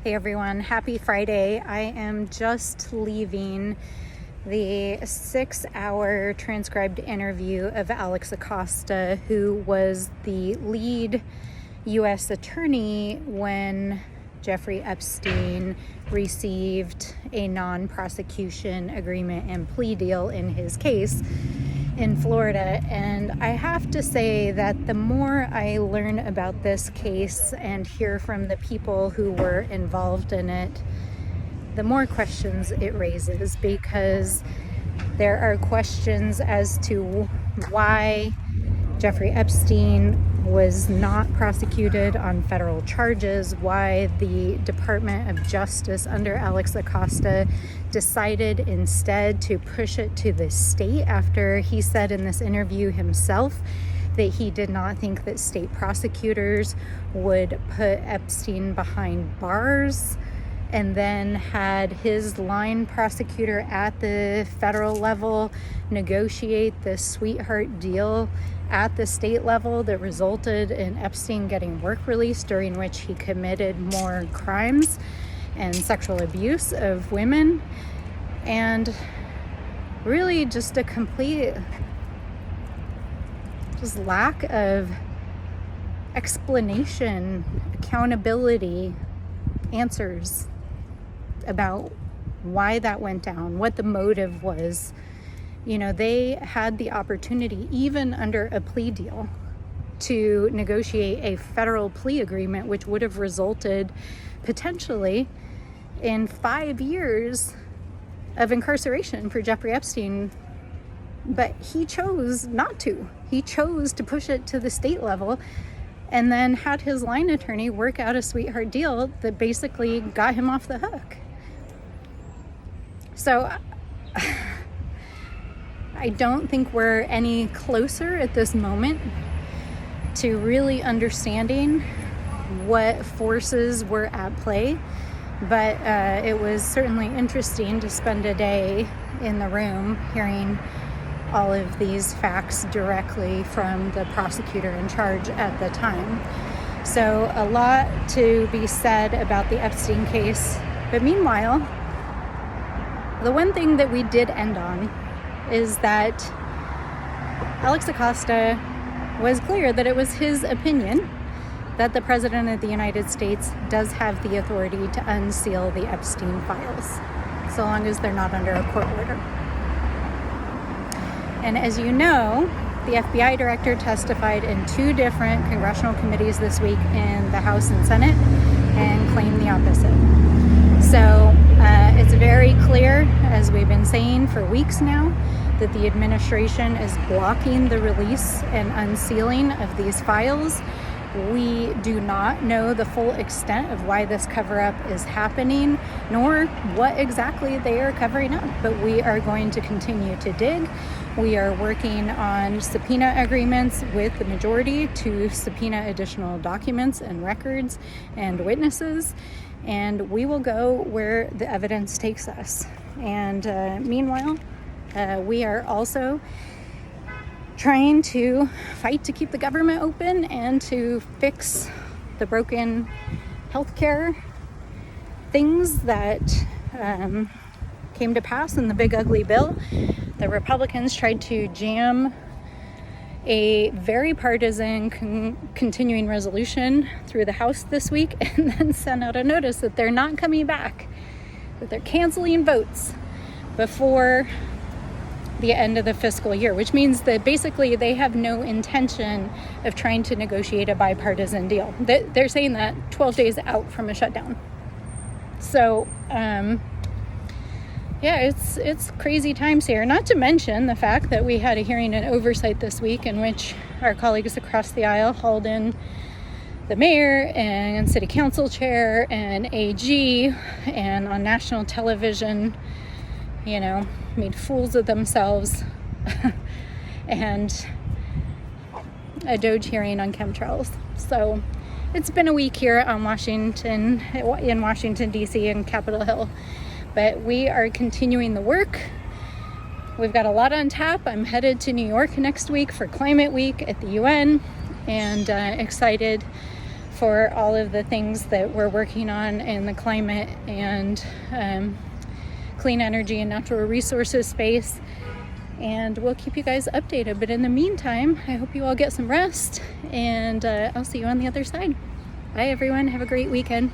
Hey everyone, happy Friday. I am just leaving the 6-hour transcribed interview of Alex Acosta, who was the lead U.S. attorney when Jeffrey Epstein received a non-prosecution agreement and plea deal in his case in Florida. And I have to say that the more I learn about this case and hear from the people who were involved in it, the more questions it raises, because there are questions as to why Jeffrey Epstein was not prosecuted on federal charges, why the Department of Justice under Alex Acosta decided instead to push it to the state after he said in this interview himself that he did not think that state prosecutors would put Epstein behind bars, and then had his line prosecutor at the federal level negotiate the sweetheart deal at the state level that resulted in Epstein getting work release, during which he committed more crimes and sexual abuse of women. And really just a complete lack of explanation, accountability, answers about why that went down, what the motive was. You know, they had the opportunity, even under a plea deal, to negotiate a federal plea agreement, which would have resulted potentially in 5 years of incarceration for Jeffrey Epstein. But he chose not to. He chose to push it to the state level, and then had his line attorney work out a sweetheart deal that basically got him off the hook. So I don't think we're any closer at this moment to really understanding what forces were at play, but it was certainly interesting to spend a day in the room hearing all of these facts directly from the prosecutor in charge at the time. So a lot to be said about the Epstein case. But meanwhile, the one thing that we did end on is that Alex Acosta was clear that it was his opinion that the President of the United States does have the authority to unseal the Epstein files, so long as they're not under a court order. And as you know, the FBI director testified in 2 different congressional committees this week in the House and Senate and claimed the opposite. So it's very clear, as we've been saying for weeks now, that the administration is blocking the release and unsealing of these files. We do not know the full extent of why this cover-up is happening, nor what exactly they are covering up, but we are going to continue to dig. We are working on subpoena agreements with the majority to subpoena additional documents and records and witnesses, and we will go where the evidence takes us. And meanwhile, we are also trying to fight to keep the government open and to fix the broken healthcare things that came to pass in the big ugly bill. The Republicans tried to jam a very partisan continuing resolution through the House this week, and then sent out a notice that they're not coming back, that they're canceling votes before the end of the fiscal year, which means that basically they have no intention of trying to negotiate a bipartisan deal. They're saying that 12 days out from a shutdown. So, yeah, it's crazy times here. Not to mention the fact that we had a hearing in Oversight this week in which our colleagues across the aisle hauled in the mayor and city council chair and AG, and on national television, you know, made fools of themselves and a Doge hearing on chemtrails. So it's been a week here in Washington, D.C. and Capitol Hill. But we are continuing the work. We've got a lot on tap. I'm headed to New York next week for Climate Week at the UN, and excited for all of the things that we're working on in the climate and clean energy and natural resources space. And we'll keep you guys updated. But in the meantime, I hope you all get some rest, and I'll see you on the other side. Bye, everyone. Have a great weekend.